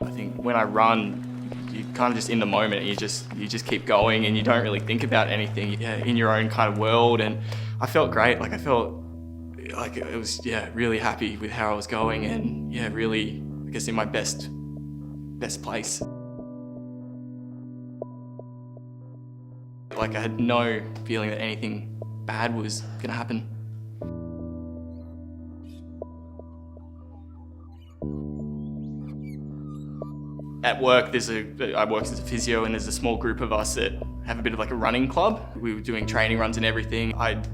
I think when I run, you're kind of just in the moment and you just keep going and you don't really think about anything. You're in your own kind of world, and I felt great. Like I felt like it was, really happy with how I was going, and really, I guess, in my best place. Like I had no feeling that anything bad was gonna happen. At work, I work as a physio, and there's a small group of us that have a bit of like a running club. We were doing training runs and everything. I'd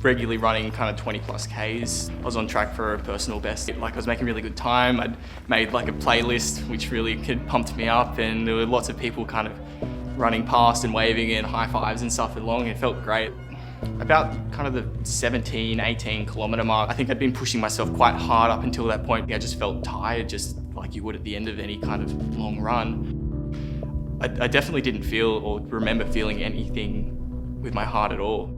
regularly running kind of 20 plus Ks. I was on track for a personal best. Like I was making really good time. I'd made like a playlist which really pumped me up, and there were lots of people kind of running past and waving and high fives and stuff along, and it felt great. About kind of the 17, 18 kilometre mark, I think I'd been pushing myself quite hard up until that point. I just felt tired, just like you would at the end of any kind of long run. I definitely didn't feel or remember feeling anything with my heart at all.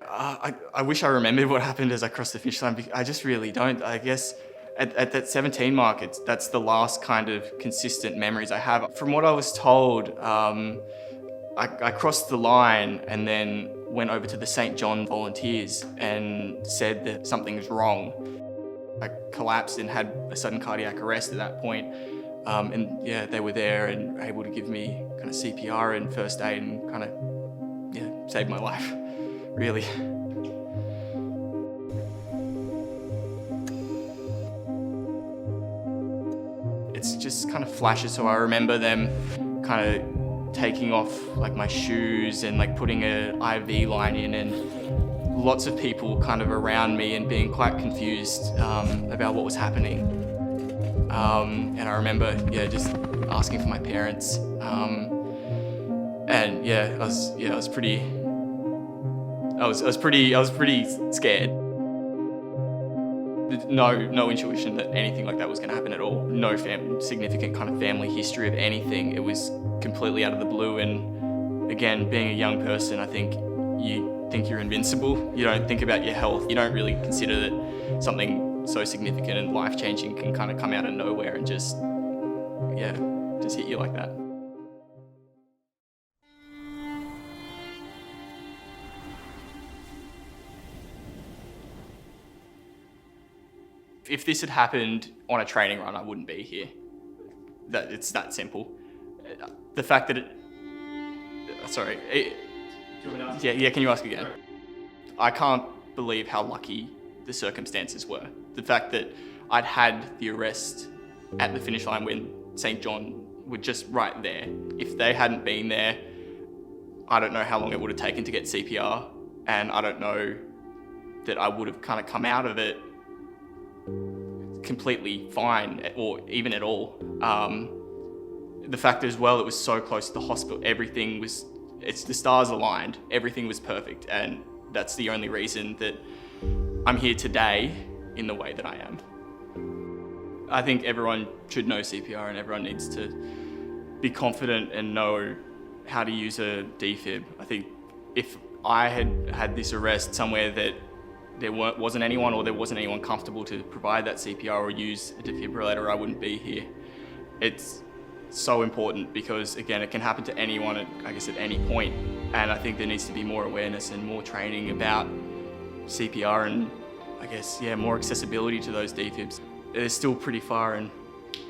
I wish I remembered what happened as I crossed the finish line. I just really don't. I guess at that 17 mark, that's the last kind of consistent memories I have. From what I was told, I crossed the line and then went over to the St. John volunteers and said that something was wrong. I collapsed and had a sudden cardiac arrest at that point. And they were there and able to give me kind of CPR and first aid and kind of, saved my life, really. It's just kind of flashes, so I remember them kind of taking off like my shoes and like putting an IV line in, and lots of people kind of around me and being quite confused about what was happening. And I remember, just asking for my parents. And I was pretty scared. No intuition that anything like that was going to happen at all. No significant kind of family history of anything. It was completely out of the blue, and again, being a young person, I think you think you're invincible. You don't think about your health. You don't really consider that something so significant and life-changing can kind of come out of nowhere and just hit you like that. If this had happened on a training run, I wouldn't be here. It's that simple. The fact that can you ask again? I can't believe how lucky the circumstances were. The fact that I'd had the arrest at the finish line when St. John were just right there. If they hadn't been there, I don't know how long it would have taken to get CPR, and I don't know that I would have kind of come out of it completely fine, or even at all. The fact as well, it was so close to the hospital, the stars aligned, everything was perfect, and that's the only reason that I'm here today in the way that I am. I think everyone should know CPR, and everyone needs to be confident and know how to use a defib. I think if I had had this arrest somewhere that there wasn't anyone, or there wasn't anyone comfortable to provide that CPR or use a defibrillator, I wouldn't be here. It's so important because, again, it can happen to anyone at any point. And I think there needs to be more awareness and more training about CPR and, more accessibility to those defibs. They're still pretty far and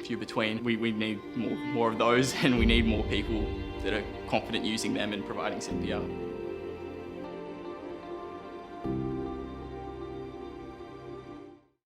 few between. We need more of those, and we need more people that are confident using them and providing CPR.